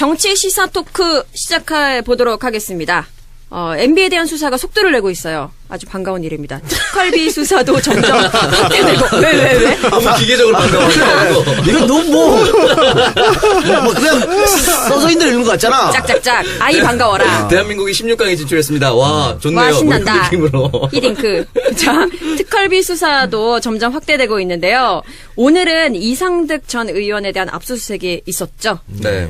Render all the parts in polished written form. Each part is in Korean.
정치 시사 토크 시작해 보도록 하겠습니다. MB에 대한 수사가 속도를 내고 있어요. 아주 반가운 일입니다. 특활비 수사도 점점 확대되고. 왜? 너무 기계적으로 반가워요. 이건 너무 뭐 그냥 써서 있는 것 같잖아. 짝짝짝. 아이 반가워라. 대한민국이 16강에 진출했습니다. 와, 좋네요. 와, 신난다. 뭐 이런 느낌으로. 히딩크. 자, 특활비 수사도 점점 확대되고 있는데요. 오늘은 이상득 전 의원에 대한 압수수색이 있었죠. 네.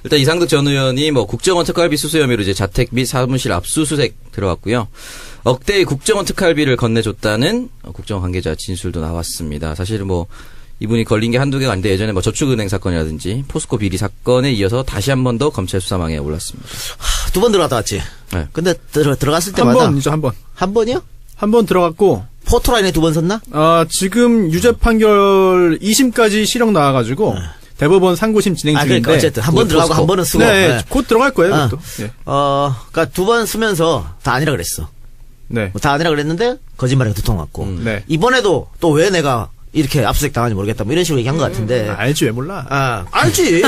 일단 이상득 전 의원이 국정원 특활비 수수 혐의로 이제 자택 및 사무실 압수수색 들어왔고요. 억대의 국정원 특활비를 건네줬다는 국정원 관계자 진술도 나왔습니다. 사실 이분이 걸린 게 한두 개가 아닌데 예전에 저축은행 사건이라든지 포스코 비리 사건에 이어서 다시 한 번 더 검찰 수사망에 올랐습니다. 두 번 들어갔다 왔지. 네. 근데 들어갔을 때마다 한 번이죠, 한 번. 한 번이요? 한 번 들어갔고 포토라인에 두 번 섰나? 지금 유죄 판결 2심까지 실형 나와가지고 대법원 상고심 진행 중인데. 그러니까 어쨌든 한 번 들어가고 한 번은 쓰고. 네, 곧 들어갈 거예요. 그것도. 네. 그러니까 두 번 쓰면서 다 아니라 그랬어. 네. 다 아니라 그랬는데 거짓말이 두통 왔고. 네. 이번에도 또 왜 내가 이렇게 압수수색 당하는지 모르겠다. 이런 식으로 얘기한 것 같은데. 알지 왜 몰라? 알지.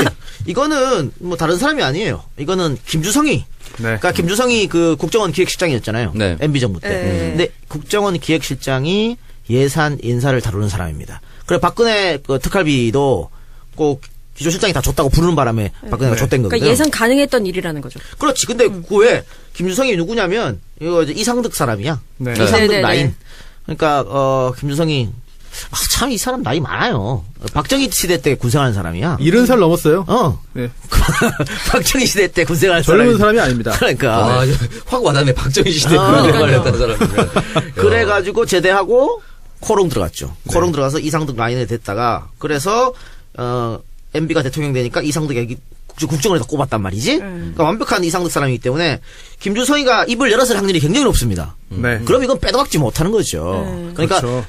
이거는 다른 사람이 아니에요. 이거는 김주성이. 네. 그러니까 김주성이 그 국정원 기획실장이었잖아요. 네. MB 정부 때. 근데 국정원 기획실장이 예산 인사를 다루는 사람입니다. 그래 박근혜 그 특활비도 꼭 기조실장이 다 줬다고 부르는 바람에 박근혜가 줬댄 거거든요. 그러니까 예상 가능했던 일이라는 거죠. 그렇지. 근데 그 왜 김주성이 누구냐면 이거 이제 이상득 사람이야. 네. 이상득 네. 라인. 그러니까 김주성이 참 이 사람 나이 많아요. 박정희 시대 때 군생하는 사람이야. 70살 넘었어요. 네. 박정희 시대 때 군생하는 젊은 사람이 아닙니다. 그러니까 확 와닿네. 박정희 시대 군대를 했다는 사람이면. 그래가지고 제대하고 코롱 들어갔죠. 코롱 들어가서 이상득 라인에 됐다가 그래서 MB가 대통령 되니까 이상득이 국정원에서 꼽았단 말이지. 그러니까 완벽한 이상득 사람이기 때문에 김주성이가 입을 열었을 확률이 굉장히 높습니다. 네. 그럼 이건 빼도 박지 못하는 거죠. 그러니까 그렇죠.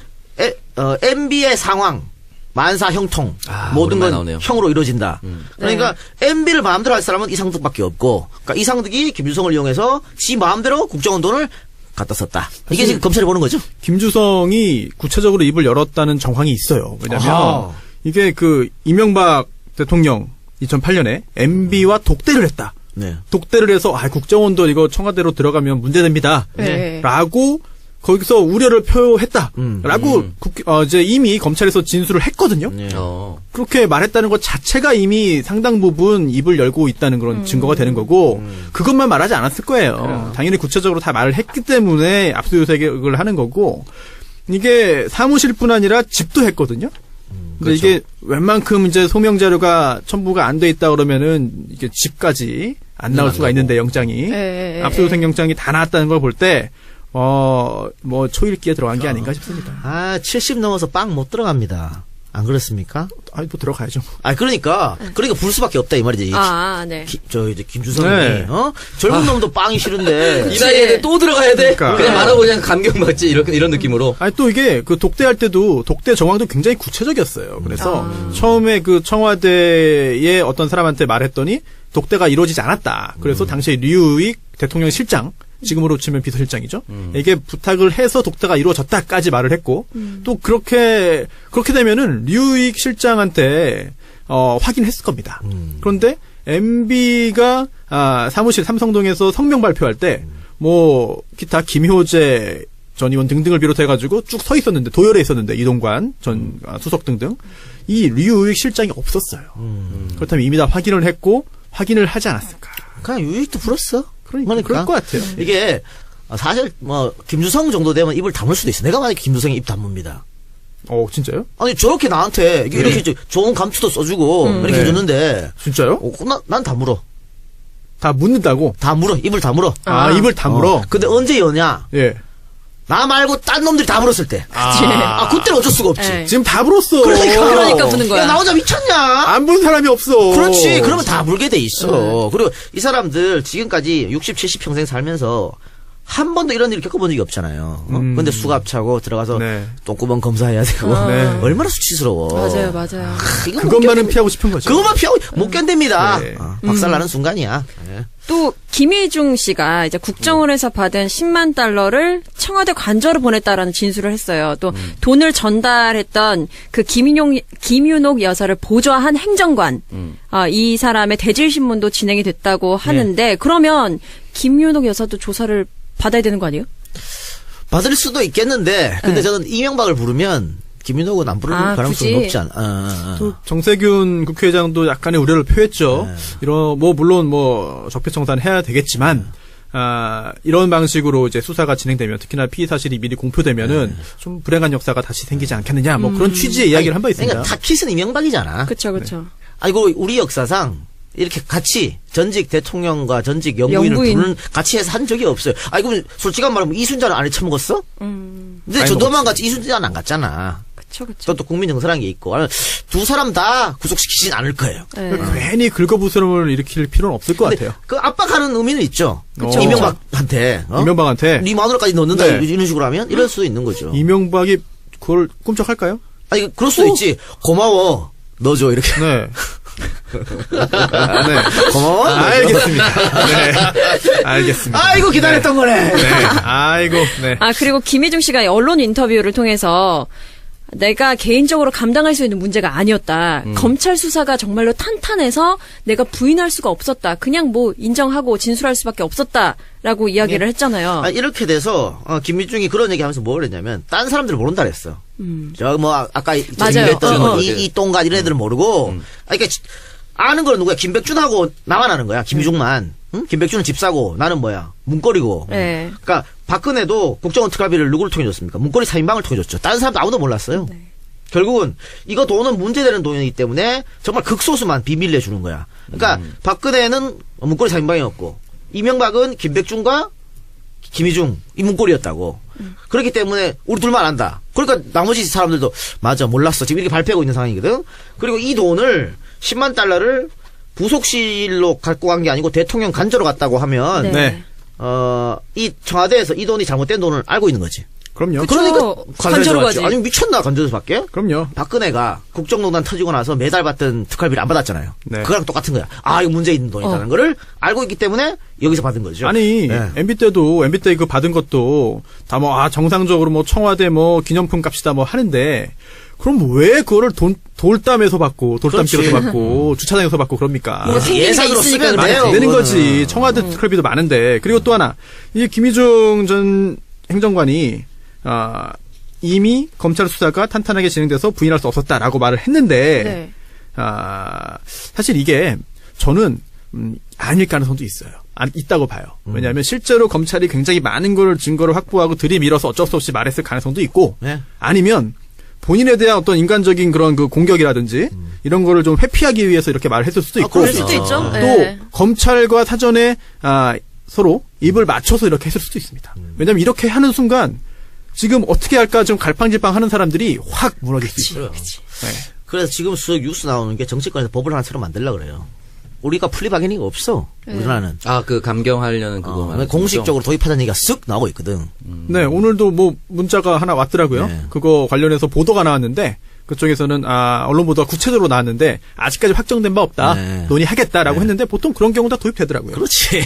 MB의 상황, 만사 형통 모든 건 나오네요. 형으로 이루어진다. 그러니까 MB를 마음대로 할 사람은 이상득밖에 없고, 그러니까 이상득이 김주성을 이용해서 지 마음대로 국정원 돈을 갖다 썼다. 이게 지금 검찰이 보는 거죠. 김주성이 구체적으로 입을 열었다는 정황이 있어요. 왜냐면 아하. 이게 이명박 대통령 2008년에 MB와 독대를 했다. 네. 독대를 해서 국정원도 이거 청와대로 들어가면 문제됩니다. 네. 라고 거기서 우려를 표했다. 라고 이제 이미 검찰에서 진술을 했거든요. 네. 그렇게 말했다는 것 자체가 이미 상당 부분 입을 열고 있다는 그런 증거가 되는 거고 그것만 말하지 않았을 거예요. 당연히 구체적으로 다 말을 했기 때문에 압수수색을 하는 거고 이게 사무실뿐 아니라 집도 했거든요. 근데 그렇죠. 이게 웬만큼 이제 소명 자료가 첨부가 안 돼 있다 그러면은 이게 집까지 안 나올 수가 있는데 영장이 압수수색 영장이 다 나왔다는 걸 볼 때 초읽기에 들어간 게 아닌가 싶습니다. 70 넘어서 빵 못 들어갑니다. 안 그렇습니까? 또 들어가야죠. 그러니까 부를 수밖에 없다 이 말이지. 네. 이제 김주성이 네. 젊은 놈도 빵이 싫은데 이 나이에 또 들어가야 돼? 그러니까. 그냥 말하고 감경받지 이런 느낌으로. 또 이게 독대할 때도 독대 정황도 굉장히 구체적이었어요. 그래서 처음에 청와대의 어떤 사람한테 말했더니 독대가 이루어지지 않았다. 그래서 당시에 류익 대통령 실장, 지금으로 치면 비서실장이죠. 이게 부탁을 해서 독대가 이루어졌다까지 말을 했고 또 그렇게 되면은 류익 실장한테 확인했을 겁니다. 그런데 MB가 사무실 삼성동에서 성명 발표할 때 기타 김효재 전 의원 등등을 비롯해가지고 쭉 서 있었는데 도열에 있었는데 이동관 전 수석 등등 이 류익 실장이 없었어요. 그렇다면 이미 다 확인을 했고 확인을 하지 않았을까? 그냥 유익도 불었어. 그럴 것 같아요. 이게 사실 김주성 정도 되면 입을 다물 수도 있어. 내가 만약에 김주성이 입 다뭅니다. 진짜요? 아니 저렇게 나한테 이렇게 좋은 감투도 써주고 이렇게 해줬는데 진짜요? 난 다물어. 다 묻는다고? 다물어. 입을 다물어. 입을 다물어? 근데 언제 여냐? 예. 나 말고 딴 놈들이 다 물었을 때. 그때는 어쩔 수가 없지. 네. 지금 다 불었어. 그러니까 부는 거야. 야, 나 혼자 미쳤냐? 안 본 사람이 없어. 그렇지. 그러면 다 물게 돼 있어. 그리고 이 사람들 지금까지 60, 70 평생 살면서 한 번도 이런 일을 겪어본 적이 없잖아요. 근데 수갑차고 들어가서 네. 똥구멍 검사해야 되고 네. 얼마나 수치스러워. 맞아요. 이거 그것만은 피하고 싶은 거죠. 그것만 피하고 못 견딥니다. 네. 박살나는 순간이야. 네. 또 김희중 씨가 이제 국정원에서 받은 10만 달러를 청와대 관저로 보냈다라는 진술을 했어요. 또 돈을 전달했던 그 김윤옥 여사를 보좌한 행정관, 이 사람의 대질 신문도 진행이 됐다고 하는데 그러면 김윤옥 여사도 조사를 받아야 되는 거 아니에요? 받을 수도 있겠는데 근데 네. 저는 이명박을 부르면 김윤옥은 안 부를 가능성이 굳이? 높지 않아. 또 정세균 국회의장도 약간의 우려를 표했죠. 이런 물론 적폐청산 해야 되겠지만 이런 방식으로 이제 수사가 진행되면 특히나 피의 사실이 미리 공표되면은 좀 불행한 역사가 다시 생기지 않겠느냐 그런 취지의 이야기를 한 바 있습니다. 그러니까 타깃은 이명박이잖아. 그렇죠. 아이고 우리 역사상 이렇게 같이 전직 대통령과 전직 영부인을 영부인. 부르는 같이 해서 한 적이 없어요. 아이고 솔직한 말하면 이순자는 안에 처먹었어? 근데 아니, 저도만 같이 이순자는 안 갔잖아. 그렇죠. 또 국민 정서라는 게 있고 두 사람 다 구속시키진 않을 거예요. 네. 괜히 긁어부스럼을 일으킬 필요는 없을 것 같아요. 그 압박하는 의미는 있죠. 그쵸. 이명박한테. 이명박한테 네 마누라까지 넣는다 네. 이런 식으로 하면 이럴 수도 있는 거죠. 이명박이 그걸 꿈쩍할까요? 아니 그럴 수도 있지. 고마워. 넣어줘 이렇게. 네. 네. 고마워. 알겠습니다. 네. 알겠습니다. 아이고 기다렸던 거네. 네. 아이고. 네. 그리고 김희중 씨가 언론 인터뷰를 통해서 내가 개인적으로 감당할 수 있는 문제가 아니었다. 검찰 수사가 정말로 탄탄해서 내가 부인할 수가 없었다. 그냥 인정하고 진술할 수밖에 없었다라고 이야기를 했잖아요. 이렇게 돼서 김민중이 그런 얘기하면서 뭘 했냐면 딴 사람들 모른다 그랬어. 저 아까 맞아요. 얘기했던 이 똥갓 이런 애들은 모르고. 그러니까 아는 건 누구야? 김백준하고 나만 아는 거야. 김희중만. 응? 김백준은 집사고 나는 뭐야? 문고리고. 네. 그러니까 박근혜도 국정원 특활비를 누구를 통해 줬습니까? 문고리 4인방을 통해 줬죠. 다른 사람도 아무도 몰랐어요. 네. 결국은 이거 돈은 문제되는 돈이기 때문에 정말 극소수만 비밀리에 주는 거야. 그러니까 박근혜는 문고리 4인방이었고 이명박은 김백준과 김희중 이 문고리였다고. 그렇기 때문에 우리 둘만 안다. 그러니까 나머지 사람들도 맞아 몰랐어. 지금 이렇게 발표하고 있는 상황이거든. 그리고 이 돈을 10만 달러를 부속실로 갖고 간 게 아니고 대통령 간저로 갔다고 하면 네. 네. 이 청와대에서 이 돈이 잘못된 돈을 알고 있는 거지. 그럼요. 그러니까 간저로 가지. 아니 미쳤나 간저에서 받게? 그럼요. 박근혜가 국정농단 터지고 나서 매달 받던 특활비를 안 받았잖아요. 네. 그거랑 똑같은 거야. 이거 문제 있는 돈이라는 거를 알고 있기 때문에 여기서 받은 거죠. 아니, 네. MB 때 그 받은 것도 다 정상적으로 청와대 기념품 값이다 하는데, 그럼 왜 그거를 돌담에서 받고, 돌담길에서 그렇지. 받고, 주차장에서 받고 그럽니까? 예산으로 있으니까 쓰면 말이 돼요. 안 되는 그거는. 거지. 청와대 특활비도 많은데. 그리고 또 하나, 이 김희중 전 행정관이, 이미 검찰 수사가 탄탄하게 진행돼서 부인할 수 없었다라고 말을 했는데, 네. 사실 이게 저는 아닐 가능성도 있어요. 있다고 봐요. 왜냐하면 실제로 검찰이 굉장히 많은 걸 증거를 확보하고 들이밀어서 어쩔 수 없이 말했을 가능성도 있고, 네. 아니면 본인에 대한 어떤 인간적인 그런 그 공격이라든지 이런 거를 좀 회피하기 위해서 이렇게 말을 했을 수도 있고, 그럴 수도 있죠. 또 네. 검찰과 사전에 서로 입을 맞춰서 이렇게 했을 수도 있습니다. 왜냐하면 이렇게 하는 순간 지금 어떻게 할까 좀 갈팡질팡 하는 사람들이 확 무너질 수 있어요. 네. 그래서 지금 수석 뉴스 나오는 게 정치권에서 법을 하나 새로 만들려고 그래요. 우리가 플리바게닝이 없어. 우리나라는. 그 감경하려는 그거 말하는 공식적으로 도입하자는 얘기가 쓱 나오고 있거든. 네, 오늘도 문자가 하나 왔더라고요. 네. 그거 관련해서 보도가 나왔는데, 그쪽에서는, 언론 보도가 구체적으로 나왔는데, 아직까지 확정된 바 없다. 네. 논의하겠다라고 했는데, 보통 그런 경우 다 도입되더라고요. 그렇지.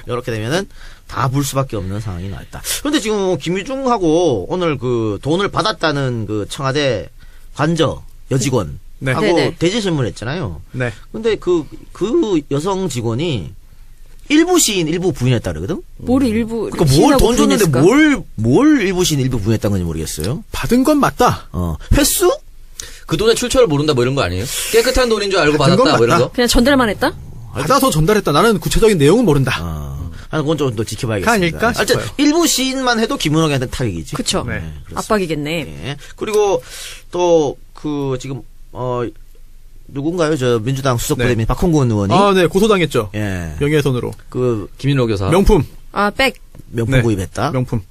이렇게 되면은 다 불 수밖에 없는 상황이 나왔다. 그런데 지금 김유중하고 오늘 그 돈을 받았다는 그 청와대 관저 여직원 네. 하고 네네. 대질 신문했잖아요. 네. 근데 그 여성 직원이 일부 시인 일부 부인했다 그러거든? 뭘 일부 그러니까 뭘 시인하고 돈 줬는데 부인했을까? 뭘 일부 시인 일부 부인했다는 건지 모르겠어요. 받은 건 맞다. 횟수? 그 돈의 출처를 모른다 뭐 이런 거 아니에요? 깨끗한 돈인 줄 알고 받은 건 받았다 뭐 이런 맞다. 거? 그냥 전달만 했다? 받아서 전달했다. 나는 구체적인 내용은 모른다. 그건 좀 더 지켜봐야겠습니다. 아닐까 하여튼 싶어요. 일부 시인만 해도 김은옥한테 타격이지. 그쵸. 네. 그렇습니다. 압박이겠네. 예. 그리고 또 그 지금 누군가요? 저 민주당 수석 네. 부대변인 박홍근 의원이 네, 고소당했죠. 예. 명예훼손으로. 그 김인호 교사. 명품. 백. 명품 네. 구입했다. 명품.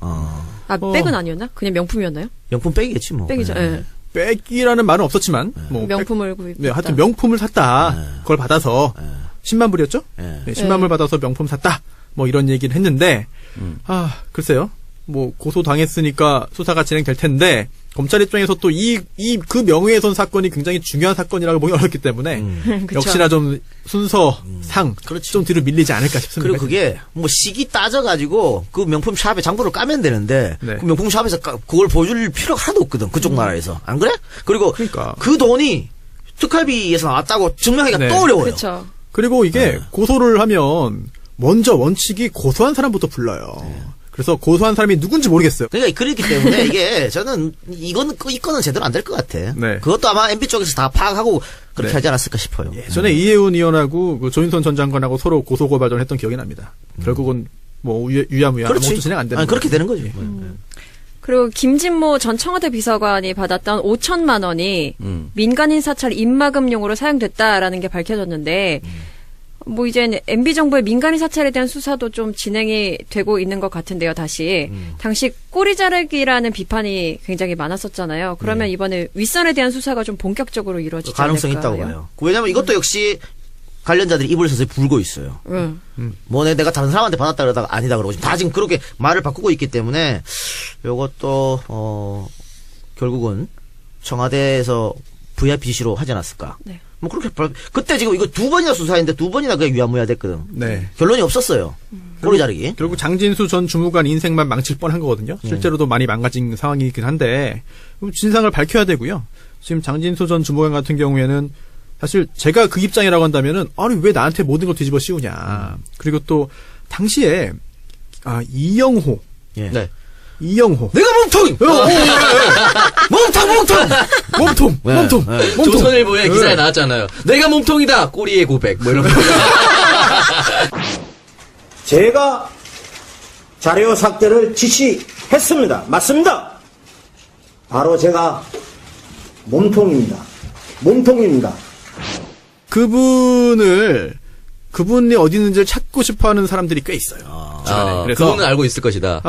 백은 아니었나? 그냥 명품이었나요? 명품 백이겠지 뭐. 백이죠. 예. 예. 백이라는 말은 없었지만, 명품을 구입. 네, 하여튼 명품을 샀다. 그걸 받아서 10만 불이었죠? 예. 네, 10만 불 받아서 명품 샀다. 뭐 이런 얘기를 했는데 글쎄요. 뭐 고소당했으니까 수사가 진행될 텐데 검찰 입장에서 또 그 명예훼손 사건이 굉장히 중요한 사건이라고 보기 어렵기 때문에 그쵸. 역시나 좀 순서상 그렇지. 좀 뒤로 밀리지 않을까 싶습니다. 그리고 그게 뭐 시기 따져가지고 그 명품 샵에 장부를 까면 되는데 네. 그 명품 샵에서 그걸 보여줄 필요가 하나도 없거든. 그쪽 나라에서. 안 그래? 그리고 그러니까. 그 돈이 특활비에서 나왔다고 증명하기가 네. 또 어려워요. 그렇죠. 그리고 이게 고소를 하면 먼저 원칙이 고소한 사람부터 불러요. 그래서 고소한 사람이 누군지 모르겠어요. 그러니까 그렇기 때문에 이게 저는 이 건은 제대로 안 될 것 같아. 네. 그것도 아마 MB 쪽에서 다 파악하고 그렇게 네. 하지 않았을까 싶어요. 예전에 이혜훈 의원하고 그 조인선 전 장관하고 서로 고소고발전을 했던 기억이 납니다. 결국은 뭐 유야무야 아무것도 진행 안 되는 아니, 그렇게 되는 거지. 그리고 김진모 전 청와대 비서관이 받았던 5천만 원이 음. 민간인 사찰 입마금용으로 사용됐다라는 게 밝혀졌는데 뭐 이제 MB 정부의 민간인 사찰에 대한 수사도 좀 진행이 되고 있는 것 같은데요. 다시 당시 꼬리 자르기라는 비판이 굉장히 많았었잖아요. 그러면 이번에 윗선에 대한 수사가 좀 본격적으로 이루어지지 가능성이 않을까요? 있다고 봐요. 왜냐면 이것도 역시 관련자들이 입을 서서히 불고 있어요. 응. 뭐 내가 다른 사람한테 받았다 그러다가 아니다 그러고 다 지금 그렇게 말을 바꾸고 있기 때문에 이것도 결국은 청와대에서 VIPC로 하지 않았을까. 네. 뭐 그렇게 그때 지금 이거 2번이나 수사했는데 2번이나 그게 유야무야 됐거든. 네. 결론이 없었어요. 꼬리 자르기. 결국 장진수 전 주무관 인생만 망칠 뻔한 거거든요. 실제로도 많이 망가진 상황이긴 한데 진상을 밝혀야 되고요. 지금 장진수 전 주무관 같은 경우에는 사실 제가 그 입장이라고 한다면은 아니 왜 나한테 모든 걸 뒤집어 씌우냐. 그리고 또 당시에 이영호 예. 네. 이영호 내가 몸통! 몸통! 몸통 조선일보에 기사에 나왔잖아요. 내가 몸통이다. 꼬리의 고백. 뭐 이런 거. 제가 자료 삭제를 지시했습니다. 맞습니다. 바로 제가 몸통입니다. 그분이 어디 있는지를 찾고 싶어하는 사람들이 꽤 있어요. 그래서 그분은 알고 있을 것이다.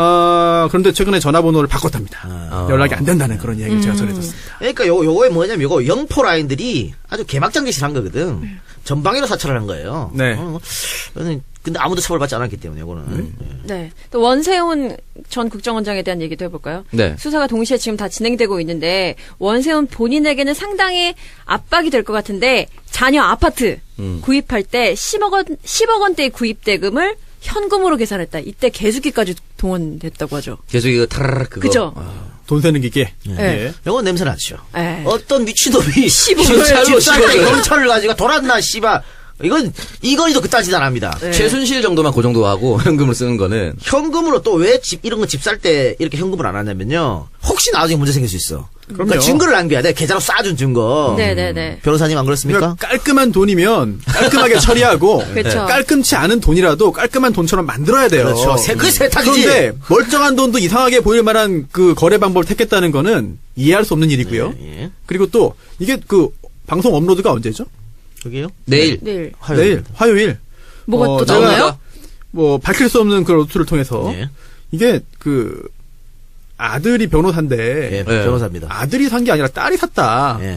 그런데 최근에 전화번호를 바꿨답니다. 연락이 안 된다는 그런 이야기를 제가 전해줬습니다. 그러니까 요거에 뭐냐면 요거 영포 라인들이 아주 개막장짓을 한 거거든. 전방위로 사찰을 한 거예요. 네. 근데 아무도 처벌받지 않았기 때문에 요거는. 네. 또 원세훈 전 국정원장에 대한 얘기도 해볼까요? 네. 수사가 동시에 지금 다 진행되고 있는데 원세훈 본인에게는 상당히 압박이 될 것 같은데 자녀 아파트 구입할 때 10억 원대의 구입 대금을 현금으로 계산했다. 이때 개수기까지 동원됐다고 하죠. 계속 이거 타라락 그거. 그죠? 돈 세는 기계. 네. 요건 냄새 나죠. 네. 어떤 미친놈이 10억을 집사한테 경찰을 가지고 돌았나 씨발. 이건이도 그딴 짓 안 합니다. 네. 최순실 정도만 그 정도 하고 현금을 쓰는 거는 현금으로 또 왜 이런 거 집 살 때 이렇게 현금을 안 하냐면요. 혹시 나중에 문제 생길 수 있어. 그러니까 증거를 남겨야 돼. 계좌로 쏴준 증거. 네네네. 변호사님 안 그렇습니까? 그러니까 깔끔한 돈이면 깔끔하게 처리하고 그쵸. 깔끔치 않은 돈이라도 깔끔한 돈처럼 만들어야 돼요. 그렇죠. 그 세탁이지. 그런데 멀쩡한 돈도 이상하게 보일 만한 그 거래 방법을 택했다는 거는 이해할 수 없는 일이고요. 예. 그리고 또 이게 그 방송 업로드가 언제죠? 저기요? 내일 내일. 내일 화요일. 뭐가 또 제가 나오나요? 뭐 밝힐 수 없는 그런 루트를 통해서 예. 이게 그 아들이 변호사인데 예, 변호사입니다. 아들이 산 게 아니라 딸이 샀다. 예.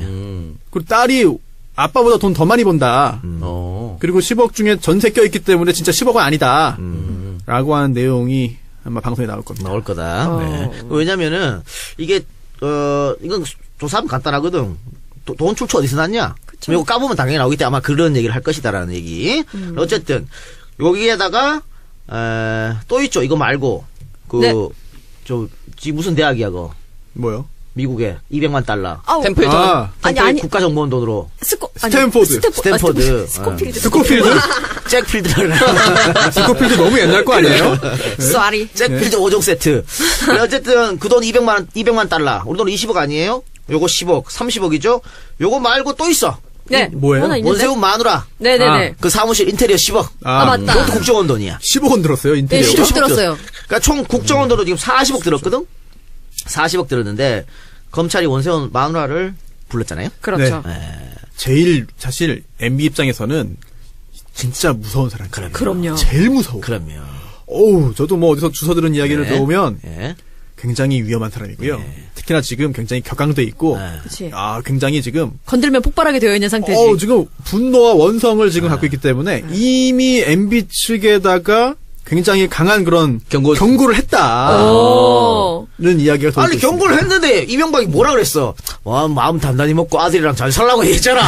그리고 딸이 아빠보다 돈 더 많이 번다. 그리고 10억 중에 전세 껴있기 때문에 진짜 10억은 아니다. 라고 하는 내용이 아마 방송에 나올 겁니다. 나올 거다. 네. 왜냐면은 이게 이건 조사하면 간단하거든. 돈 출처 어디서 났냐? 이거 까보면 당연히 나오기 때문에 아마 그런 얘기를 할 것이다라는 얘기. 어쨌든 여기에다가 또 있죠. 이거 말고 네. 지금 무슨 대학이야 그거? 뭐요? 미국에 200만 달러. 아우. 템플턴. 아니. 국가정보원 돈으로. 스탠포드. 스탠포드. 스코필드. 스코필드? 잭필드를. 스코필드 너무 옛날 거 아니에요? 쏘리. 잭필드 5종 세트. 어쨌든 그 돈 200만 달러. 우리 돈 20억 아니에요? 요거 10억, 30억이죠? 요거 말고 또 있어. 네. 뭐예요? 하나 있는데? 원세훈 마누라. 네네네. 그 사무실 인테리어 10억. 아, 맞다. 그것도 국정원 돈이야. 10억 원 들었어요, 네, 인테리어가. 10억 들었어요. 그러니까 총 국정원 돈으로 지금 40억 들었거든? 40억 들었는데, 검찰이 원세훈 마누라를 불렀잖아요? 그렇죠. 제일 사실 MB 입장에서는 진짜 무서운 사람. 그럼요. 제일 무서워. 그럼요. 어우, 저도 뭐 어디서 주워 들은 이야기를 네. 들어보면 예. 굉장히 위험한 사람이고요. 특히나 지금 굉장히 격앙돼 있고, 그치. 굉장히 지금 건들면 폭발하게 되어 있는 상태지. 지금 분노와 원성을 지금 갖고 있기 때문에 이미 MB 측에다가 굉장히 강한 그런 경고. 경고를 했다는 오. 이야기가 아니 경고를 했는데 이명박이 뭐라 그랬어? 와 마음 단단히 먹고 아들이랑 잘 살라고 했잖아.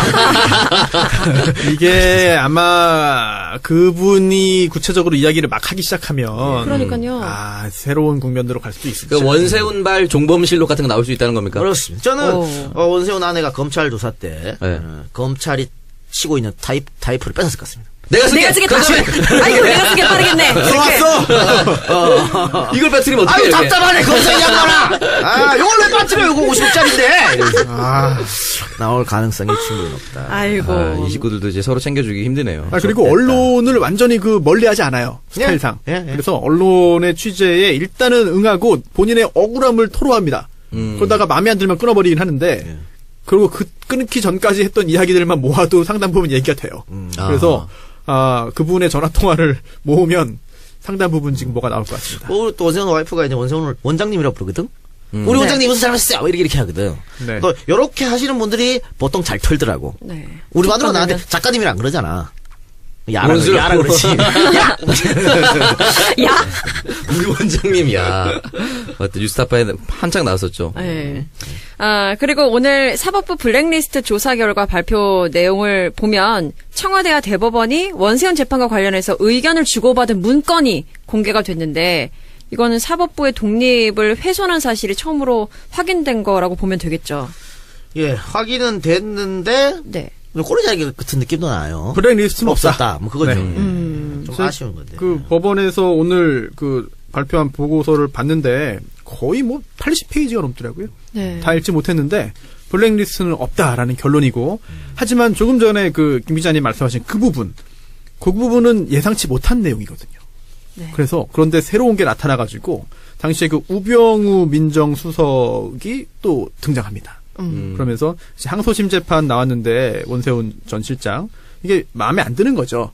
이게 아마 그분이 구체적으로 이야기를 막 하기 시작하면 그러니까요. 새로운 국면으로 갈 수도 있습니다. 그 원세훈발 종범실록 같은 거 나올 수 있다는 겁니까? 그렇습니다. 저는 원세훈 아내가 검찰 조사 때 네. 검찰이 치고 있는 타이프를 뺏었을 것 같습니다. 내가 쓰겠다. 아이고, 내가 쓰게 빠르겠네. 들어왔어. 이걸 빠뜨리면 어떡해? 아유 이렇게. 답답하네 검사 양반아. 아 요걸 왜 빠뜨려? 요거 50짜리인데. 나올 가능성이 충분히 높다. 아이고. 이 식구들도 이제 서로 챙겨주기 힘드네요. 그리고 언론을 완전히 멀리하지 않아요. 스타일상. 예. 그래서 언론의 취재에 일단은 응하고 본인의 억울함을 토로합니다. 그러다가 마음에 안 들면 끊어버리긴 하는데 그리고 끊기 전까지 했던 이야기들만 모아도 상당 부분 얘기가 돼요. 그래서 그분의 전화 통화를 모으면 상당 부분 지금 뭐가 나올 것 같습니다. 또 원세훈 와이프가 이제 원세훈을 원장님이라고 부르거든. 우리 원장님 무슨 잘못했어요? 이렇게 하거든. 네. 또 이렇게 하시는 분들이 보통 잘 털더라고. 네. 우리 마누라 나한테 작가님이랑 안 그러잖아. 야라 그러지. 야. 야. 우리 원장님이야. 맞다. 뉴스타파에 한창 나왔었죠. 네. 그리고 오늘 사법부 블랙리스트 조사 결과 발표 내용을 보면 청와대와 대법원이 원세훈 재판과 관련해서 의견을 주고받은 문건이 공개가 됐는데 이거는 사법부의 독립을 훼손한 사실이 처음으로 확인된 거라고 보면 되겠죠. 예, 확인은 됐는데 네. 꼬리자기 같은 느낌도 나요. 블랙리스트는 없었다. 뭐 그거죠. 네. 좀 아쉬운 건데. 법원에서 오늘 발표한 보고서를 봤는데 거의 80페이지가 넘더라고요. 네. 다 읽지 못했는데 블랙리스트는 없다라는 결론이고 하지만 조금 전에 김 기자님 말씀하신 그 부분은 예상치 못한 내용이거든요. 네. 그래서 그런데 새로운 게 나타나가지고 당시에 우병우 민정수석이 또 등장합니다. 그러면서 항소심 재판 나왔는데 원세훈 전 실장 이게 마음에 안 드는 거죠.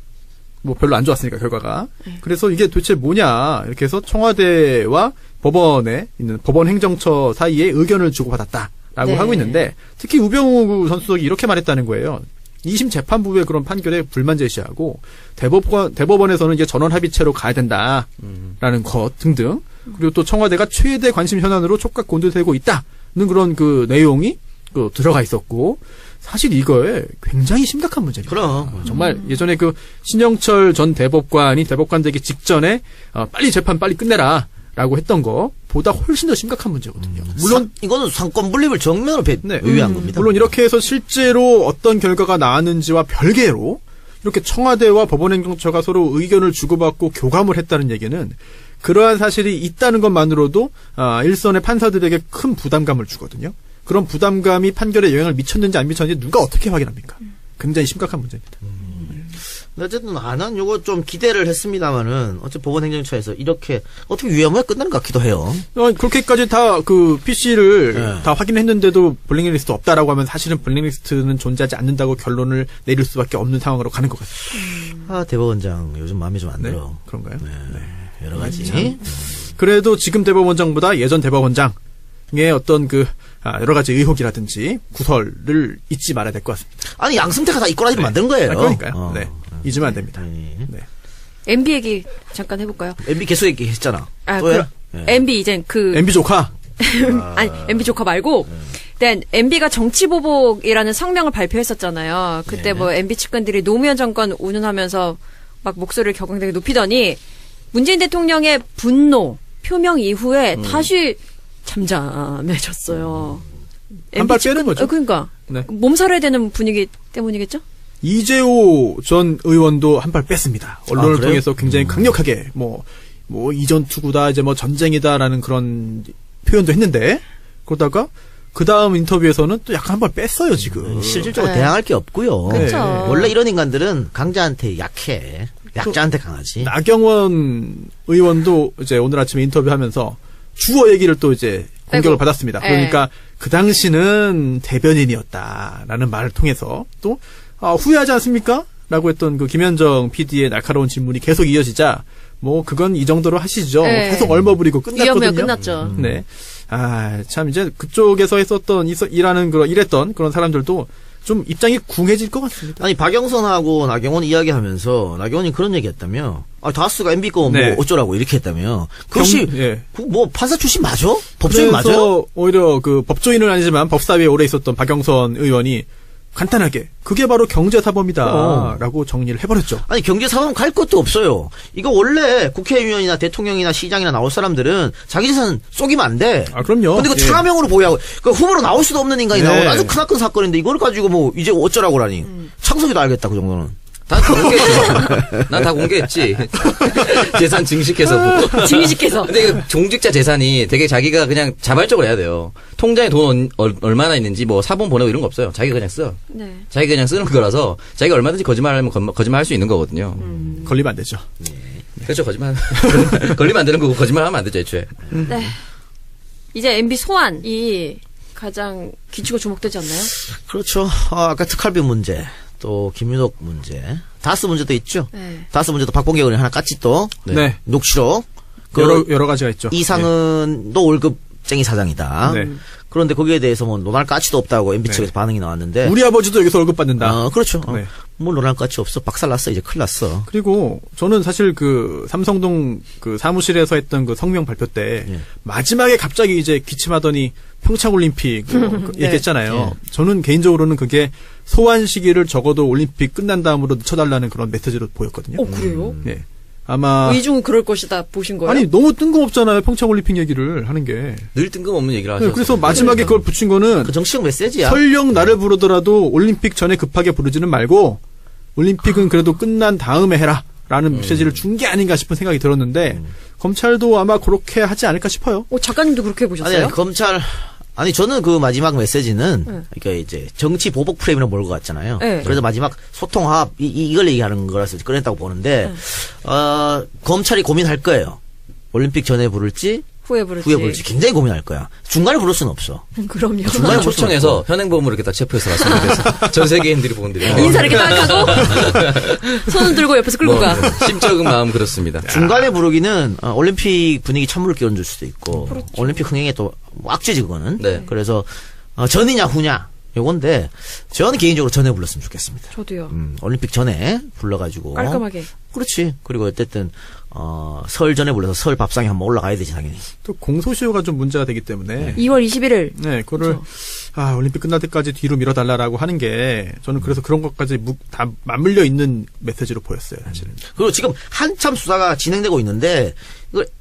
별로 안 좋았으니까 결과가. 그래서 이게 도대체 뭐냐 이렇게 해서 청와대와 법원에 있는 법원 행정처 사이에 의견을 주고받았다라고 네. 하고 있는데 특히 우병우 전 수석이 이렇게 말했다는 거예요. 2심 재판부의 그런 판결에 불만 제시하고 대법원에서는 이제 전원 합의체로 가야 된다라는 것 등등. 그리고 또 청와대가 최대 관심 현안으로 촉각 곤두세우고 있다는 그런 내용이 들어가 있었고 사실 이거에 굉장히 심각한 문제입니다. 그럼. 정말 예전에 신영철 전 대법관이 대법관 되기 직전에 빨리 재판 빨리 끝내라라고 했던 거보다 훨씬 더 심각한 문제거든요. 물론 이거는 상권 분립을 정면으로 위한 겁니다. 물론 이렇게 해서 실제로 어떤 결과가 나왔는지와 별개로 이렇게 청와대와 법원행정처가 서로 의견을 주고받고 교감을 했다는 얘기는 그러한 사실이 있다는 것만으로도 일선의 판사들에게 큰 부담감을 주거든요. 그런 부담감이 판결에 영향을 미쳤는지 안 미쳤는지 누가 어떻게 확인합니까? 굉장히 심각한 문제입니다. 어쨌든 나는 요거 좀 기대를 했습니다만은 어쨌든 법원행정처에서 이렇게 어떻게 유야무야 끝나는 것 같기도 해요. 그렇게까지 다 PC를 다 확인했는데도 블랙리스트 없다라고 하면 사실은 블랙리스트는 존재하지 않는다고 결론을 내릴 수밖에 없는 상황으로 가는 것 같습니다. 대법원장 요즘 마음에 좀 안 네, 들어. 그런가요? 네. 여러 가지. 그래도 지금 대법원장보다 예전 대법원장의 어떤 여러 가지 의혹이라든지 구설을 잊지 말아야 될 것 같습니다. 아니 양승태가 다 이꼬라지를 만든 거예요. 그러니까요. 네. 잊으면 안 됩니다. 네. MB 얘기 잠깐 해볼까요? MB 개수 얘기 했잖아. MB 이젠 MB 조카? 아니 MB 조카 말고 일단 MB가 정치보복이라는 성명을 발표했었잖아요. 그때 MB 측근들이 노무현 정권 운운하면서 막 목소리를 격앙되게 높이더니 문재인 대통령의 분노 표명 이후에 다시 잠잠해졌어요. 한 발 빼는 거죠. 그러니까 네. 몸살해야 되는 분위기 때문이겠죠? 이재호 전 의원도 한 발 뺐습니다. 언론을 그래요? 통해서 굉장히 강력하게 이전 투구다 이제 전쟁이다라는 그런 표현도 했는데 그러다가 그 다음 인터뷰에서는 또 약간 한 발 뺐어요 지금. 실질적으로 네. 대항할 게 없고요. 그렇죠. 원래 이런 인간들은 강자한테 약해. 약자한테 강하지. 나경원 의원도 이제 오늘 아침에 인터뷰하면서 주어 얘기를 또 이제 공격을 받았습니다. 그러니까 그 당시는 대변인이었다라는 말을 통해서 또 후회하지 않습니까? 라고 했던 김현정 PD의 날카로운 질문이 계속 이어지자 그건 이 정도로 하시죠. 네. 계속 얼머부리고 끝났거든요. 위험해요, 끝났죠. 네. 참 이제 그쪽에서 일했던 그런 사람들도 좀 입장이 궁해질 것 같습니다. 아니 박영선하고 나경원 이야기하면서 나경원이 그런 얘기했다며. 다스가 MB 거 뭐 네. 어쩌라고 이렇게 했다며. 그 혹시 예. 뭐 판사 출신 맞아? 법조인 맞아요? 그래서 오히려 그 법조인은 아니지만 법사위에 오래 있었던 박영선 의원이 간단하게 그게 바로 경제사범이다라고 정리를 해버렸죠. 아니 경제사범 갈 것도 없어요. 이거 원래 국회의원이나 대통령이나 시장이나 나올 사람들은 자기 재산 쏘기면 안 돼. 아 그럼요. 근데 그 예. 차명으로 보유하고 그 후보로 나올 수도 없는 인간이 네. 나오고 아주 크나큰 사건인데 이걸 가지고 뭐 이제 어쩌라고라니. 창석이도 알겠다 그 정도는. 다 공개했죠. 난 다 공개했지. 재산 증식해서. 증식해서. 근데 그 종직자 재산이 되게 자기가 그냥 자발적으로 해야 돼요. 통장에 돈 얼마나 있는지 뭐 사본 보내고 이런 거 없어요. 자기가 그냥 써. 네. 자기가 그냥 쓰는 거라서 자기가 얼마든지 거짓말하면 거짓말할 수 있는 거거든요. 걸리면 안 되죠. 그렇죠. 거짓말. 걸리면 안 되는 거고 거짓말하면 안 되죠, 애초에. 네. 이제 MB 소환이 가장 귀치고 주목되지 않나요? 그렇죠. 아까 특활비 문제. 또 김윤옥 문제. 다스 문제도 있죠. 네. 다스 문제도 박봉계 의원이 하나 깠지 또. 네. 녹취록. 여러 가지가 있죠. 이상은도 월급쟁이 사장이다. 네. 그런데 거기에 대해서 뭐 논할 가치도 없다고 MB 측에서 네. 반응이 나왔는데. 우리 아버지도 여기서 월급 받는다. 그렇죠. 네. 뭐 논할 가치 없어. 박살났어. 이제 큰일 났어. 그리고 저는 사실 그 삼성동 그 사무실에서 했던 그 성명 발표 때 예. 마지막에 갑자기 이제 기침하더니 평창올림픽 얘기했잖아요. 예. 저는 개인적으로는 그게 소환 시기를 적어도 올림픽 끝난 다음으로 늦춰달라는 그런 메시지로 보였거든요. 그래요? 예. 아마 이중은 그럴 것이다 보신 거예요? 아니 너무 뜬금없잖아요. 평창올림픽 얘기를 하는 게. 늘 뜬금없는 얘기를 하죠. 네, 그래서 마지막에 그걸 붙인 거는 그 정치적 메시지야. 설령 나를 부르더라도 올림픽 전에 급하게 부르지는 말고 올림픽은 그래도 끝난 다음에 해라. 라는 메시지를 준 게 아닌가 싶은 생각이 들었는데 검찰도 아마 그렇게 하지 않을까 싶어요. 작가님도 그렇게 보셨어요? 아니, 검찰. 아니, 저는 그 마지막 메시지는, 그러니까 이제 정치 보복 프레임으로 몰고 갔잖아요. 네. 그래서 마지막 소통합, 이걸 얘기하는 거라서 꺼냈다고 보는데, 검찰이 고민할 거예요. 올림픽 전에 부를지, 후에 부를지. 굉장히 고민할 거야. 중간에 부를 수는 없어. 그럼요. 중간에 초청해서 현행범으로 이렇게 딱 체포해서 갔으면 돼서 전 세계인들이 보건들이 인사 이렇게 딱 하고 손을 들고 옆에서 끌고 가. 심적인 마음 그렇습니다. 중간에 부르기는 올림픽 분위기 찬물을 끼얹을 수도 있고, 올림픽 흥행에 또 악재지 그거는. 네. 그래서 전이냐 후냐 요건데 저는 개인적으로 전에 불렀으면 좋겠습니다. 저도요. 올림픽 전에 불러가지고 깔끔하게. 그렇지. 그리고 어쨌든 설 전에 불러서 설 밥상에 한번 올라가야 되지 당연히. 또 공소시효가 좀 문제가 되기 때문에 2월 21일. 네, 그거를 올림픽 끝날 때까지 뒤로 밀어달라라고 하는 게 저는 그래서 그런 것까지 다 맞물려 있는 메시지로 보였어요, 사실은. 그리고 지금 한참 수사가 진행되고 있는데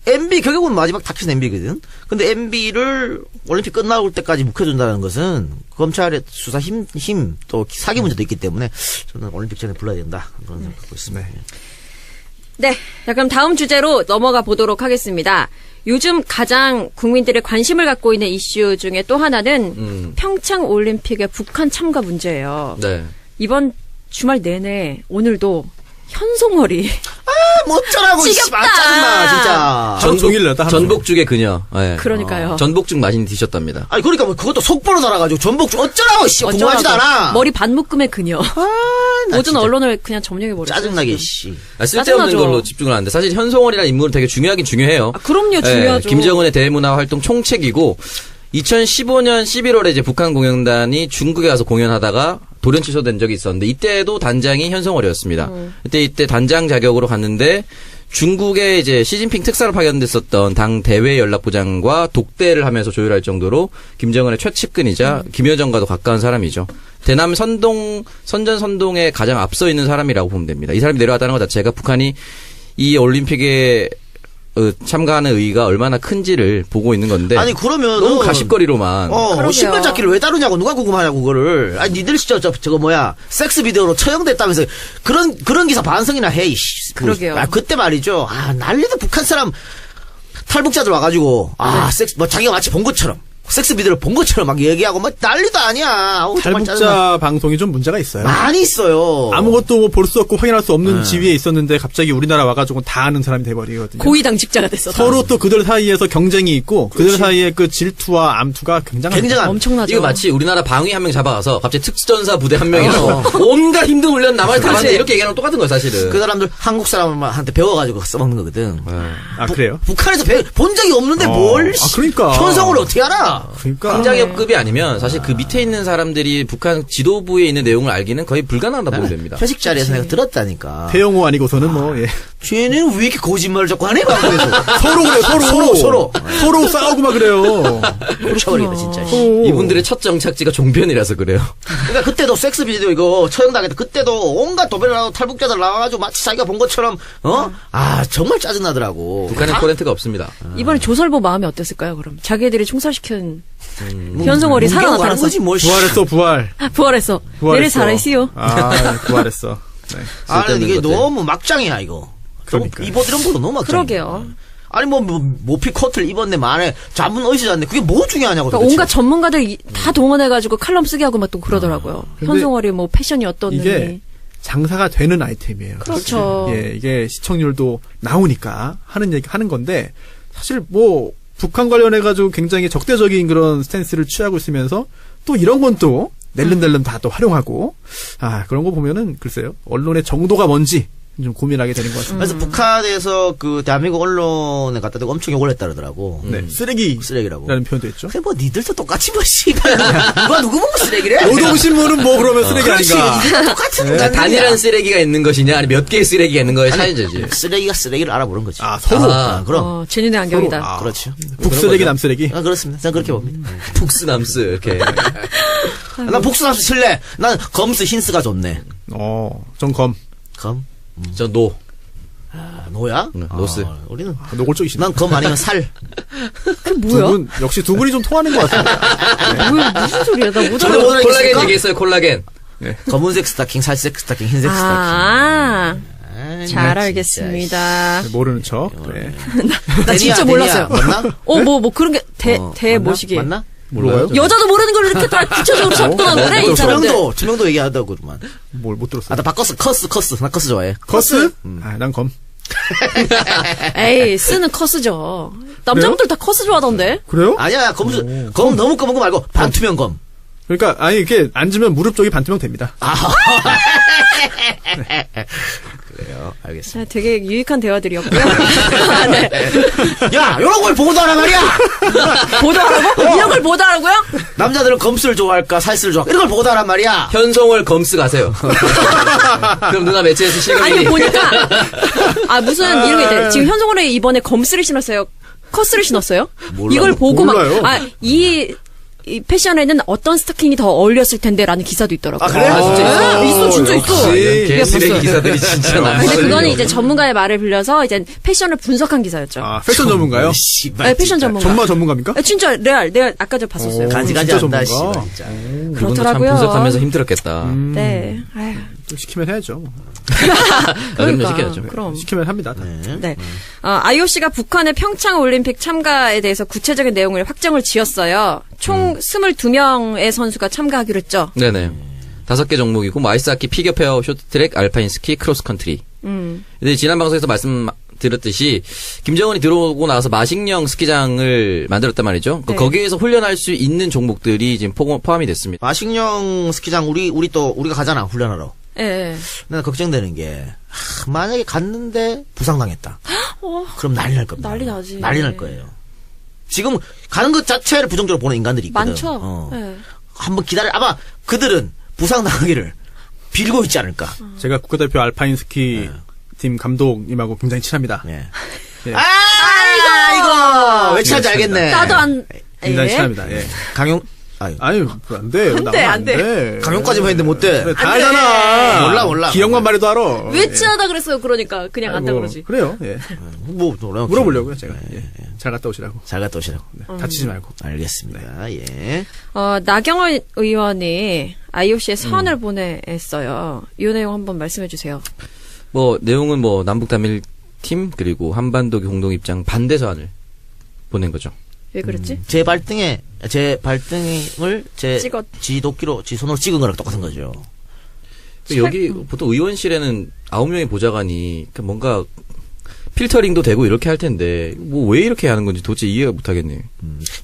MB 결국은 마지막 닥친 MB거든. 근데 MB를 올림픽 끝나올 때까지 묵혀둔다는 것은 검찰의 수사 힘 또 사기 문제도 있기 때문에 저는 올림픽 전에 불러야 된다 그런 생각하고 있습니다. 네. 자, 그럼 다음 주제로 넘어가 보도록 하겠습니다. 요즘 가장 국민들의 관심을 갖고 있는 이슈 중에 또 하나는 평창 올림픽의 북한 참가 문제예요. 네. 이번 주말 내내 오늘도 현송월이 뭐 어쩌라고 지겹다. 짜증나 진짜. 하루 종일 내다 하루 종일. 전복죽의 그녀. 네. 그러니까요. 전복죽 많이 드셨답니다. 아니 그러니까 뭐 그것도 속보로 달아가지고 전복 어쩌라고 씨 궁금하지도 않아. 머리 반묶음의 그녀. 나 모든 진짜 언론을 그냥 점령해버렸어요. 짜증나게 씨. 쓸데없는 짜증나죠. 걸로 집중을 하는데 사실 현송월이라는 인물은 되게 중요하긴 중요해요. 그럼요, 중요하죠. 김정은의 대문화 활동 총책이고 2015년 11월에 이제 북한 공연단이 중국에 가서 공연하다가 돌연 취소된 적이 있었는데 이때도 단장이 현송월이었습니다. 이때 단장 자격으로 갔는데 중국에 이제 시진핑 특사로 파견됐었던 당 대외 연락부장과 독대를 하면서 조율할 정도로 김정은의 최측근이자 김여정과도 가까운 사람이죠. 대남 선전 선동에 가장 앞서 있는 사람이라고 보면 됩니다. 이 사람이 내려왔다는 것 자체가 북한이 이 올림픽에 참가하는 의의가 얼마나 큰지를 보고 있는 건데. 아니 그러면 너무 가십거리로만. 그러게요. 신발 잡기를 왜 다루냐고 누가 궁금하냐고 그거를. 아니 니들 진짜 저거 뭐야 섹스 비디오로 처형됐다면서 그런 기사 반성이나 해. 그러게요. 그때 말이죠. 난리도 북한 사람 탈북자들 와가지고 섹스 뭐 자기가 마치 본 것처럼. 섹스 비디오를 본 것처럼 막 얘기하고 뭐 난리도 아니야. 정말 짜증나. 탈북자 방송이 좀 문제가 있어요. 많이 있어요. 아무것도 볼 수 없고 확인할 수 없는 지위에 있었는데 갑자기 우리나라 와가지고 다 아는 사람이 돼버리거든요. 고위당직자가 됐어. 서로 또 그들 사이에서 경쟁이 있고 그들 사이에 그 질투와 암투가 굉장한 엄청나죠. 이거 마치 우리나라 방위 한 명 잡아가서 갑자기 특전사 부대 한 명이라고 온갖 힘든 훈련 남한테 다 받는데 이렇게 얘기하는 건 똑같은 거야 사실은. 그 사람들 한국 사람한테 배워가지고 써먹는 거거든. 그래요? 북한에서 본 적이 없는데 뭘 그러니까 현성을 어떻게 알아? 그러니까. 황장엽급이 아니면 사실 그 밑에 있는 사람들이 북한 지도부에 있는 내용을 알기는 거의 불가능하다 보면 됩니다. 회식 자리에서 내가 들었다니까. 태영호 아니고서는 뭐 예. 쟤는 왜 이렇게 거짓말을 자꾸 하네? 방송에서. 서로 그래 서로 싸우고 막 그래요. 미쳐버리겠다 진짜. 이분들의 첫 정착지가 종편이라서 그래요. 그러니까 그때도 섹스 비디오 이거 처형당했다. 그때도 온갖 도배라고 탈북자들 나와가지고 마치 자기가 본 것처럼 정말 짜증나더라고. 북한엔 코렌트가 없습니다. 이번에 조설보 마음이 어땠을까요? 그럼 자기들이 총살시킨 현송월이 가는 살아나타났어. 거지 뭘. 부활했어 부활. 부활했어. 내일 살아있어요. 아 부활했어. 네. 아니 이게 것들. 너무 막장이야 이거. 그러니까. 이번 이런 거도 너무 막장. 그러게요. 아니 모피 코트를 입었네 만에 잡은 어디서 잤네. 그게 뭐 중요하냐고. 그러니까 도대체. 온갖 전문가들 다 동원해가지고 칼럼 쓰게 하고 막 또 그러더라고요. 근데 현송월이 뭐 패션이 어떻느니. 이게 장사가 되는 아이템이에요. 그렇죠. 예, 이게 시청률도 나오니까 하는 건데 사실 뭐 북한 관련해 가지고 굉장히 적대적인 그런 스탠스를 취하고 있으면서 또 이런 건 또 낼름낼름 다 또 활용하고 그런 거 보면은 글쎄요 언론의 정도가 뭔지 좀 고민하게 되는 것 같습니다. 그래서 북한에서 그 대한민국 언론에 갖다 대고 엄청 욕을 했다 그러더라고. 네, 쓰레기라는 쓰레기라고. 표현도 있죠. 그래 뭐 니들도 똑같이 뭐 씨발 누가 누구 보고 쓰레기래? 노동신문은 뭐 그러면 쓰레기 아닌가? 니들도 똑같은 인간들이야. 단일한 쓰레기가 있는 것이냐 아니면 몇 개의 쓰레기가 있는 거에 차이지. 쓰레기가 쓰레기를 알아보는 거지. 서로 그럼. 진윤의 안경이다. 서로. 그렇죠. 북쓰레기 남쓰레기. 그렇습니다. 저는 그렇게 봅니다. 북스남스 이렇게. 난 복수남수 실래. 난 검스 흰스가 좋네. 전 검. 검? 저 노. 노야? 노스. 우리는. 노골적이시네. 난 검 아니면 살. 그게 뭐야? 역시 두 분이 좀 통하는 것 같습니다. 무슨 소리야? 나 못 저는 알아. 오늘 콜라겐 있습니까? 얘기했어요. 콜라겐. 검은색 스타킹, 살색 스타킹, 흰색 스타킹. 잘 알겠습니다. 모르는 척. 네. 나 진짜 몰랐어요. 맞나? 뭐 그런 게 대 뭐시기. 맞나? 몰라요? 여자도 모르는 걸 이렇게 다 구체적으로 접근하는데 이 사람들. 투명도 얘기하다구만. 못 들었어. 나 바꿨어. 커스. 나 커스 좋아해. 커스? 난 검. 에이 쓰는 커스죠. 남자분들 다 커스 좋아하던데. 그래요? 아니야, 검 너무 검은 거 말고 반투명 검. 그러니까 이렇게 앉으면 무릎 쪽이 반투명 됩니다. 그래요. 알겠습니다. 되게 유익한 대화들이었고요. 네. 야, 이런 걸 보고도 하란 말이야! 보도하라고? 이런 걸 보도하라고요? 남자들은 검스를 좋아할까, 살스를 좋아할까? 이런 걸 보고도 하란 말이야! 현송월 검스 가세요. 그럼 누나 매체에서 실감이. 아니 보니까 무슨 이런 게 있대. 지금 현송월에 이번에 검스를 신었어요. 커스를 신었어요? 이걸 보고 몰라요. 이 패션에는 어떤 스타킹이 더 어울렸을 텐데라는 기사도 있더라고요. 그래? 진짜 있어? 진짜 있어. 역시. 개쓰레기 봤어요. 기사들이 진짜 많아. 근데 그거는 이제 전문가의 말을 빌려서 이제 패션을 분석한 기사였죠. 패션 전문가요? 씨발. 네, 패션 전문가. 전문가입니까? 진짜 레알 아까 저 봤었어요. 간지간지 진짜 한다, 전문가. 씨발, 진짜. 그분도 참 그렇더라고요. 분석하면서 힘들었겠다. 네. 아휴, 좀 시키면 해야죠. 그럼요, 시켜야죠. 그럼. 시키면 합니다. 다. 네. IOC가 북한의 평창 올림픽 참가에 대해서 구체적인 내용을 확정을 지었어요. 총 22명의 선수가 참가하기로 했죠. 네네. 5개 종목이고, 뭐 아이스하키, 피겨페어, 쇼트트랙, 알파인스키, 크로스컨트리. 근데 지난 방송에서 말씀드렸듯이 김정은이 들어오고 나서 마식령 스키장을 만들었단 말이죠. 네. 거기에서 훈련할 수 있는 종목들이 지금 포함이 됐습니다. 마식령 스키장 우리가 가잖아, 훈련하러. 예. 내가 걱정되는 게 만약에 갔는데 부상당했다. 그럼 난리 날 겁니다. 난리 나지. 난리 날 거예요. 지금 가는 것 자체를 부정적으로 보는 인간들이 있거든. 많죠. 네. 한번 아마 그들은 부상당하기를 빌고 있지 않을까. 제가 국가대표 알파인 스키 팀 감독님하고 굉장히 친합니다. 예. 예. 아이고 왜 친한지 알겠네. 나도 안. 굉장히 친합니다. 예. 강용 아유, 안 돼. 안 돼. 강용까지만 했는데 못 돼. 그래, 다 알잖아. 몰라. 기억만 말해도 알아. 왜 친하다 그랬어요? 그러니까 그냥 안다 그러지. 그래요. 예. 물어보려고요, 제가. 예. 잘 갔다 오시라고. 잘 갔다 오시라고. 네. 다치지 말고. 알겠습니다. 예. 나경원 의원이 IOC에 선을 보냈어요. 이 내용 한번 말씀해 주세요. 뭐 내용은 뭐 남북 단일 팀 그리고 한반도 공동 입장 반대 서한을 보낸 거죠. 왜 그랬지? 제 발등을 제 지도끼로 지 손으로 찍은 거랑 똑같은 거죠. 여기 보통 의원실에는 9명의 보좌관이 뭔가 필터링도 되고 이렇게 할 텐데 뭐 왜 이렇게 하는 건지 도대체 이해가 못 하겠네요.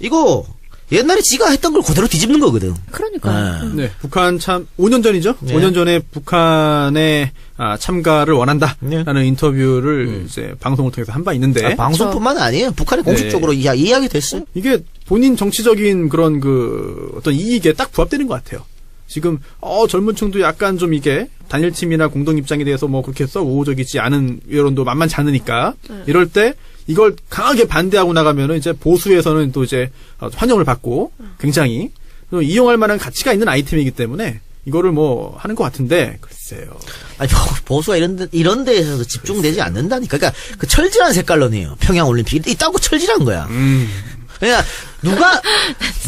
이거 옛날에 지가 했던 걸 그대로 뒤집는 거거든. 그러니까. 네. 네, 북한 5년 전이죠. 네. 5년 전에 북한의 참가를 원한다라는 네. 인터뷰를 이제 방송을 통해서 한 바 있는데 방송뿐만 아니에요. 북한이 공식적으로 이야기 됐어요. 이게 본인 정치적인 그런 그 어떤 이익에 딱 부합되는 것 같아요. 지금 젊은 층도 약간 좀 이게 단일팀이나 공동 입장에 대해서 뭐 그렇게 썩 우호적이지 않은 여론도 만만치 않으니까 이럴 때 이걸 강하게 반대하고 나가면은 이제 보수에서는 또 이제 환영을 받고 굉장히 이용할 만한 가치가 있는 아이템이기 때문에 이거를 뭐 하는 것 같은데 글쎄요. 아니 보수가 이런 데에서 집중되지 않는다니까. 그러니까 그 철질한 색깔론이에요. 평양 올림픽 있다고 철질한 거야. 그러니까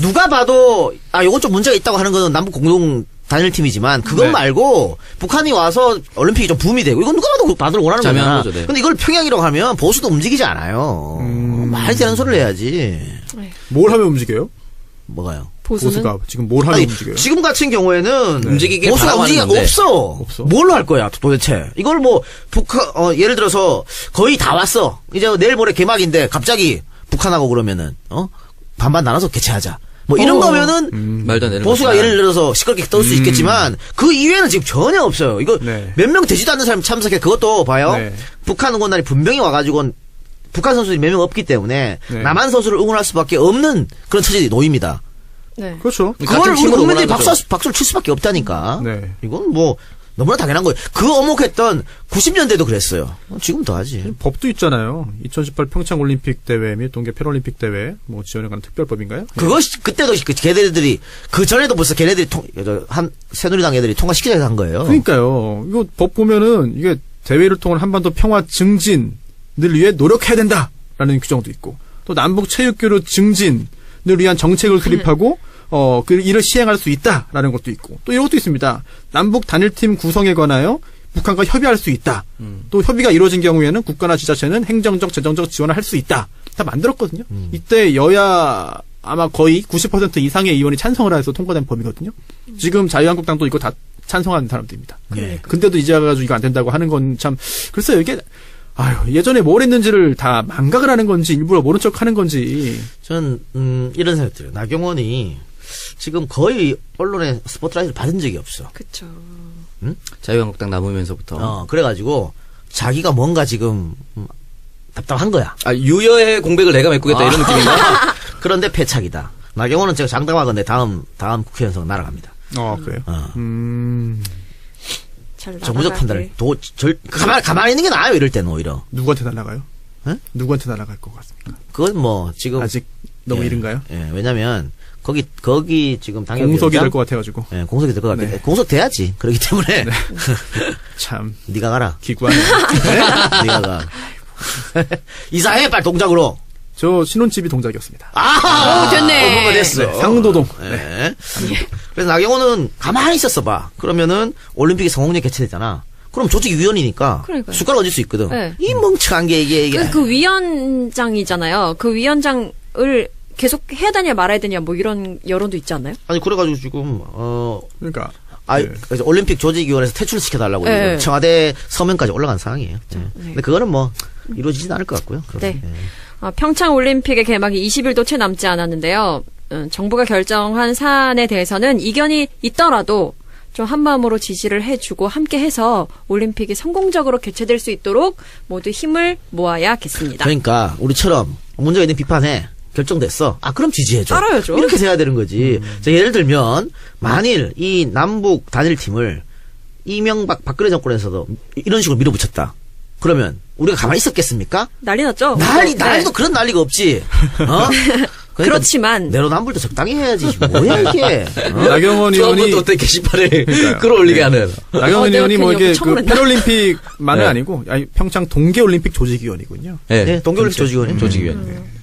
누가 봐도 요건 좀 문제가 있다고 하는 거는 남북 공동 단일팀이지만 그것 네. 말고 북한이 와서 올림픽이 좀 붐이 되고 이건 누가 봐도 다들 원하는 자명한 거잖아. 거죠, 네. 근데 이걸 평양이라고 하면 보수도 움직이지 않아요. 말이 되는 소리를 해야지. 뭘 하면 움직여요? 뭐가요? 보수는 보수가 지금 뭘 하면 아니, 움직여요? 지금 같은 경우에는 움직이길 보수가 바라고 움직이가 하는 건데. 없어. 뭘로 할 거야 도대체? 이걸 뭐 북한 예를 들어서 거의 다 왔어. 이제 내일 모레 개막인데 갑자기 북한하고 그러면은 반반 나눠서 개최하자. 뭐 이런 거면은 말도 안 되는 보수가 거지만. 예를 들어서 시끄럽게 떠올 수 있겠지만 그 이외에는 지금 전혀 없어요. 이거 네. 몇 명 되지도 않는 사람이 참석해. 그것도 봐요. 네. 북한 응원단이 분명히 와가지고 북한 선수들이 몇 명 없기 때문에 네. 남한 선수를 응원할 수밖에 없는 그런 처지에 놓입니다. 네. 그렇죠. 그걸 같은 우리 팀으로 국민들이 응원하죠. 박수를 칠 수밖에 없다니까. 네. 이건 뭐 너무나 당연한 거예요. 그 어목했던 90년대도 그랬어요. 지금도 하지. 법도 있잖아요. 2018 평창 올림픽 대회 및 동계 패럴림픽 대회 뭐 지원에 관한 특별법인가요? 그것이 그때도 걔네들이 그 전에도 벌써 걔네들이 새누리당 애들이 통과시키자고 한 거예요. 그러니까요. 이거 법 보면은 이게 대회를 통한 한반도 평화 증진을 위해 노력해야 된다라는 규정도 있고 또 남북 체육교류 증진을 위한 정책을 수립하고 그 일을 시행할 수 있다라는 것도 있고 또 이런 것도 있습니다. 남북 단일팀 구성에 관하여 북한과 협의할 수 있다. 또 협의가 이루어진 경우에는 국가나 지자체는 행정적, 재정적 지원을 할 수 있다. 다 만들었거든요. 이때 여야 아마 거의 90% 이상의 의원이 찬성을 해서 통과된 법이거든요. 지금 자유한국당도 이거 다 찬성하는 사람들입니다. 네. 근데도 이제 와가지고 이거 안 된다고 하는 건 참 글쎄요. 이게 예전에 뭘 했는지를 다 망각을 하는 건지 일부러 모른 척 하는 건지. 전 이런 생각 들어요. 나경원이 지금 거의 언론에 스포트라이트를 받은 적이 없어. 그쵸. 자유한국당 남으면서부터. 그래가지고 자기가 뭔가 지금 답답한 거야. 유여의 공백을 내가 메꾸겠다 이런 느낌인가? 그런데 패착이다. 나경원은 제가 장담하건대 다음 국회의원석 날아갑니다. 그래요. 잘 정부적 나가길. 판단을 가만히 있는 게 나아요. 이럴 때는 오히려. 누구한테 날아가요? 네? 누구한테 날아갈 것 같습니까? 그건 뭐 지금 아직 너무 예, 이른가요? 예, 왜냐면 거기 지금 당협 공석이 위원장? 될 것 같아가지고. 예, 공석이 될 것 같기 네. 때문에 공석 돼야지. 그렇기 때문에 참 네가 가라. 기구하네요. 네가 가. 이사해 빨리 동작으로. 저 신혼집이 동작이었습니다. 아, 됐네. 뭔가 됐어. 네, 상도동. 네. 그래서 나경원은 가만히 있었어 봐. 그러면은 올림픽이 성공리 개최되잖아. 그럼 조직위원이니까 그러니까요. 숟가락 얹을 수 있거든. 네. 이 멍청한 게 이게. 그 위원장이잖아요. 그 위원장을 계속 해야 되냐 말아야 되냐 뭐 이런 여론도 있지 않나요? 아니 그래가지고 지금 그러니까 네. 그래서 올림픽 조직위원회에서 퇴출시켜달라고 네. 지금 청와대 서면까지 올라간 상황이에요. 네. 근데 그거는 뭐 이루어지진 않을 것 같고요. 네. 평창 올림픽의 개막이 20일도 채 남지 않았는데요. 정부가 결정한 사안에 대해서는 이견이 있더라도 좀 한마음으로 지지를 해주고 함께해서 올림픽이 성공적으로 개최될 수 있도록 모두 힘을 모아야겠습니다. 그러니까 우리처럼 문제가 있는 비판에 결정됐어. 그럼 지지해줘. 따라야죠. 이렇게 돼야 되는 거지. 자, 예를 들면 만일 이 남북 단일팀을 이명박 박근혜 정권에서도 이런 식으로 밀어붙였다. 그러면 우리가 가만히 있었겠습니까? 난리 났죠? 난리도 그런 난리가 없지. 그러니까 그렇지만 내로남불도 적당히 해야지. 뭐야 이게? 나경원 처음부터 의원이 어떻게 게시판을 끌어올리게 하는. 나경원 내가 의원이 뭐 괜히 이게 처음 그 했나? 패럴림픽만은 네. 평창 동계올림픽 조직위원이군요. 네. 동계올림픽 조직위원님. 조직위원.